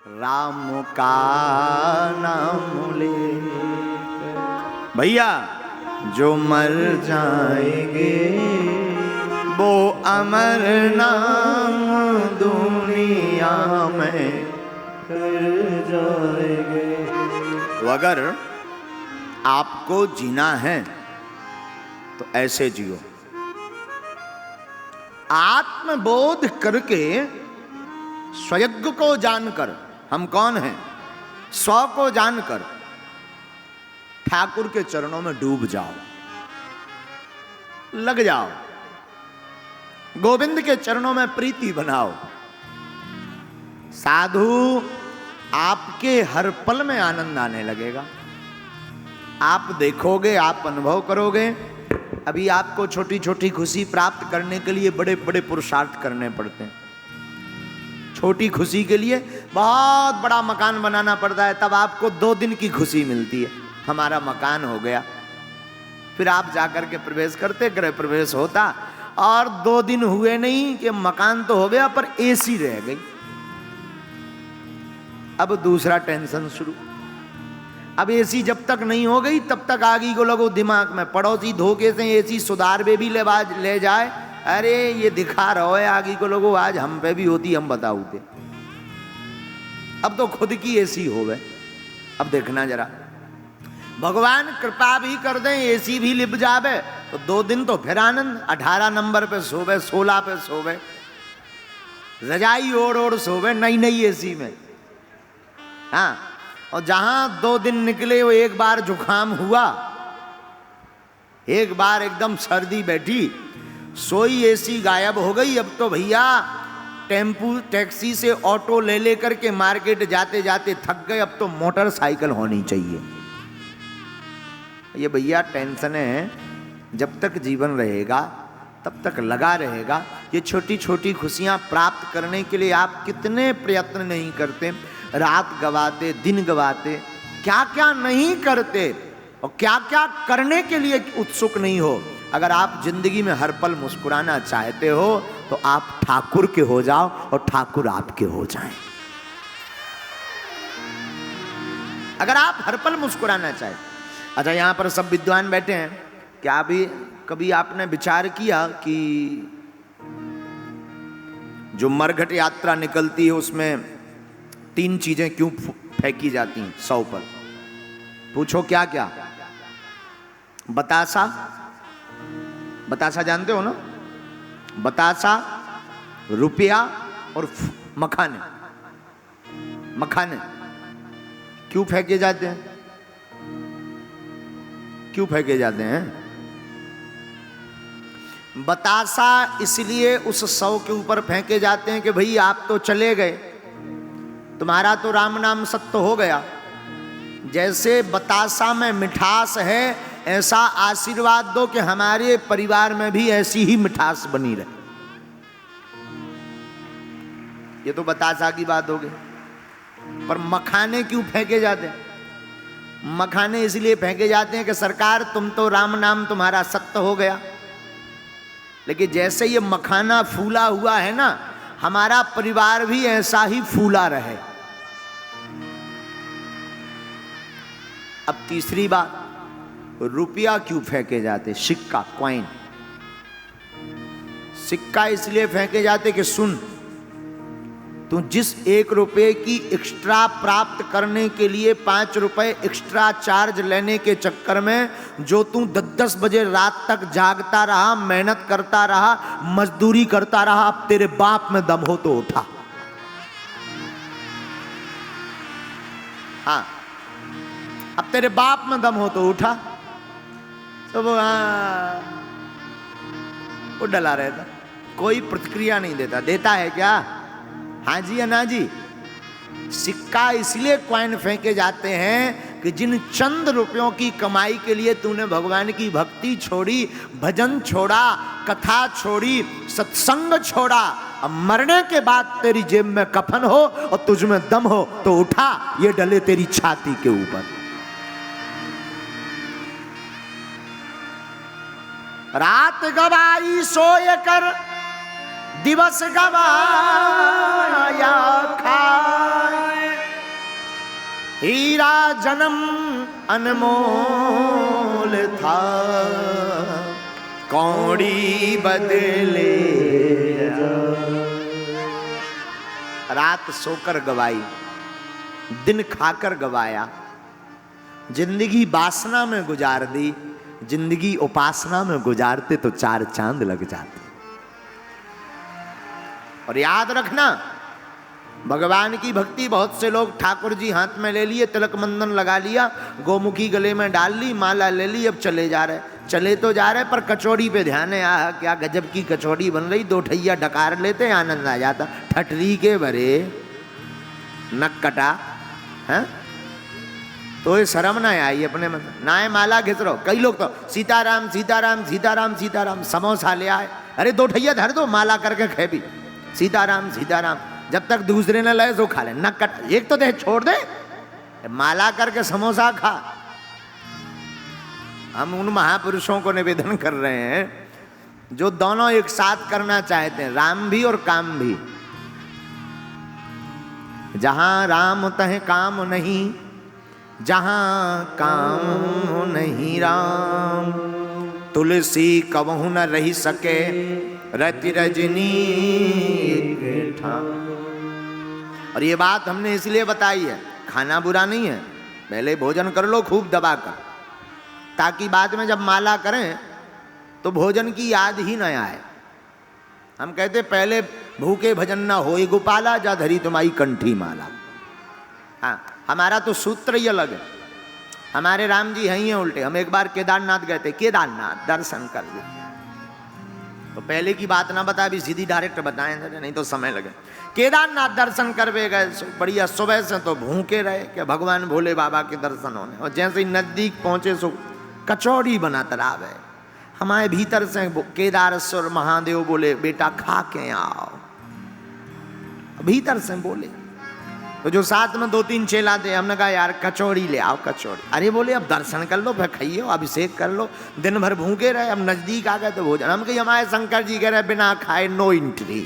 राम का नाम ले। भैया जो मर जाएंगे वो अमर नाम दुनिया में कर जाएंगे। तो अगर आपको जीना है तो ऐसे जियो, आत्मबोध करके स्वयं को जानकर, हम कौन हैं, स्व को जानकर ठाकुर के चरणों में डूब जाओ, लग जाओ, गोविंद के चरणों में प्रीति बनाओ। साधु आपके हर पल में आनंद आने लगेगा। आप देखोगे, आप अनुभव करोगे। अभी आपको छोटी छोटी खुशी प्राप्त करने के लिए बड़े बड़े पुरुषार्थ करने पड़ते हैं। छोटी खुशी के लिए बहुत बड़ा मकान बनाना पड़ता है, तब आपको 2 दिन की खुशी मिलती है, हमारा मकान हो गया। फिर आप जाकर के प्रवेश करते, गृह प्रवेश होता, और 2 दिन हुए नहीं कि मकान तो हो गया पर एसी रह गई। अब दूसरा टेंशन शुरू। अब एसी जब तक नहीं हो गई तब तक आगी को लगो दिमाग में, पड़ोसी धोखे से एसी सुधार पे भी ले जाए, अरे ये दिखा रहा है आगी को लोगों, आज हम पे भी होती हम बताऊते। अब तो खुद की एसी हो गए। अब देखना जरा, भगवान कृपा भी कर दें, एसी भी लिप जावे तो 2 दिन तो फिर आनंद। 18 नंबर पे सोवे, 16 पे सोवे, रजाई ओढ़ ओढ़ सोवे नई नई एसी में। हाँ, और जहां 2 दिन निकले वो एक बार जुकाम हुआ, एक बार एकदम सर्दी बैठी, सोई एसी गायब हो गई। अब तो भैया टेम्पू टैक्सी से ऑटो ले लेकर के मार्केट जाते जाते थक गए, अब तो मोटरसाइकिल होनी चाहिए। ये भैया टेंशन है, जब तक जीवन रहेगा तब तक लगा रहेगा। ये छोटी छोटी खुशियां प्राप्त करने के लिए आप कितने प्रयत्न नहीं करते, रात गवाते, दिन गवाते, क्या क्या नहीं करते और क्या क्या करने के लिए उत्सुक नहीं हो। अगर आप जिंदगी में हर पल मुस्कुराना चाहते हो तो आप ठाकुर के हो जाओ और ठाकुर आपके हो जाएं। अगर आप हर पल मुस्कुराना चाहे। अच्छा, यहां पर सब विद्वान बैठे हैं, क्या अभी कभी आपने विचार किया कि जो मरघट यात्रा निकलती है उसमें 3 चीजें क्यों फेंकी जाती हैं 100 पर? पूछो क्या क्या? बतासा, बतासा जानते हो ना? बतासा, रुपया और मखाने। मखाने क्यों फेंके जाते हैं? क्यों फेंके जाते हैं? बतासा इसलिए उस 100 के ऊपर फेंके जाते हैं कि भाई आप तो चले गए, तुम्हारा तो राम नाम सत्य हो गया। जैसे बतासा में मिठास है, ऐसा आशीर्वाद दो कि हमारे परिवार में भी ऐसी ही मिठास बनी रहे। ये तो बतासा की बात हो गई। पर मखाने क्यों फेंके जाते हैं? मखाने इसलिए फेंके जाते हैं कि सरकार तुम तो राम नाम तुम्हारा सत्य हो गया, लेकिन जैसे ये मखाना फूला हुआ है ना, हमारा परिवार भी ऐसा ही फूला रहे। अब तीसरी बात, रुपया क्यों फेंके जाते? सिक्का, कॉइन, सिक्का इसलिए फेंके जाते कि सुन, तू जिस 1 रुपए की एक्स्ट्रा प्राप्त करने के लिए 5 रुपए एक्स्ट्रा चार्ज लेने के चक्कर में जो तू 10-10 बजे रात तक जागता रहा, मेहनत करता रहा, मजदूरी करता रहा, अब तेरे बाप में दम हो तो उठा। हाँ, अब तेरे बाप में दम हो तो उठा। तो वो डला रहता, कोई प्रतिक्रिया नहीं देता। देता है क्या? हाँ जी या ना जी? सिक्का इसलिए कॉइन फेंके जाते हैं कि जिन चंद रुपयों की कमाई के लिए तूने भगवान की भक्ति छोड़ी, भजन छोड़ा, कथा छोड़ी, सत्संग छोड़ा, अब मरने के बाद तेरी जेब में कफन हो और तुझ में दम हो तो उठा, ये डले तेरी छाती के ऊपर। रात गवाई सोए कर, दिवस गवाया खाए, हीरा जन्म अनमोल था, कौड़ी बदले रात सोकर गवाई, दिन खाकर गवाया, जिंदगी वासना में गुजार दी, जिंदगी उपासना में गुजारते तो 4 चांद लग जाते। और याद रखना, भगवान की भक्ति बहुत से लोग ठाकुर जी हाथ में ले लिए, तिलक मंदन लगा लिया, गोमुखी गले में डाल ली, माला ले ली, अब चले जा रहे, चले तो जा रहे पर कचौड़ी पे ध्यान है। आह क्या गजब की कचौड़ी बन रही, 2 ठैया डकार लेते आनंद आ जाता। ठटरी के भरे नक कटा है तो ये शर्म ना आई अपने में, ना है माला घिस रहो। कई लोग तो सीताराम सीताराम सीताराम सीताराम, समोसा ले आए, अरे 2 ठैया धर दो, माला करके खे भी सीताराम सीताराम, जब तक दूसरे न लगे सो खा ले। नक कट, एक तो दे छोड़ दे, माला करके समोसा खा। हम उन महापुरुषों को निवेदन कर रहे हैं जो दोनों एक साथ करना चाहते हैं, राम भी और काम भी। जहां राम तह काम नहीं, जहां काम नहीं राम, तुलसी कबहू न रही सके, रति रजनी ठाम। और ये बात हमने इसलिए बताई है, खाना बुरा नहीं है, पहले भोजन कर लो खूब दबा कर, ताकि बाद में जब माला करें तो भोजन की याद ही न आए। हम कहते पहले भूखे भजन न होई गोपाला, जा धरी तुम्हारी कंठी माला। हाँ, हमारा तो सूत्र ही अलग है, हमारे राम जी हैं ही उल्टे। हम एक बार केदारनाथ गए थे, केदारनाथ दर्शन कर लिया, तो पहले की बात ना बता, अभी सीधी डायरेक्ट बताएं, नहीं तो समय लगे। केदारनाथ दर्शन करवे गए, बढ़िया सुबह से तो भूखे रहे कि भगवान भोले बाबा के दर्शन होने, और जैसे ही नजदीक पहुंचे सो कचौड़ी बना तराव है। हमारे भीतर से केदारेश्वर महादेव बोले बेटा खा के आओ, भीतर से बोले। तो जो साथ में 2-3 चेला थे, हमने कहा यार कचौड़ी ले आओ कचौड़ी। अरे बोले अब दर्शन कर लो, फिर खाइयो, अभिषेक कर लो, दिन भर भूखे रहे, अब नजदीक आ गए तो भोजन। हम कही हमारे शंकर जी कह रहे बिना खाए नो एंट्री,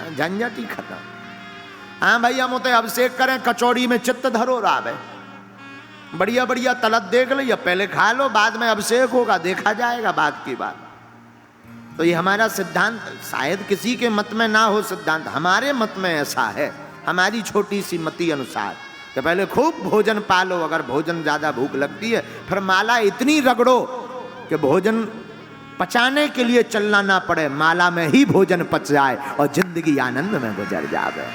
झंझट ही खत्म। हाँ भाई हम होते अभिषेक करें, कचौड़ी में चित्त धरो रावे, बढ़िया बढ़िया तलत देख लो, या पहले खा लो, बाद में अभिषेक होगा, देखा जाएगा बात की बात। तो ये हमारा सिद्धांत, शायद किसी के मत में ना हो सिद्धांत, हमारे मत में ऐसा है, हमारी छोटी सी मति अनुसार, कि पहले खूब भोजन पालो, अगर भोजन ज्यादा भूख लगती है फिर माला इतनी रगड़ो कि भोजन पचाने के लिए चलना ना पड़े, माला में ही भोजन पच जाए और जिंदगी आनंद में गुजर जाए।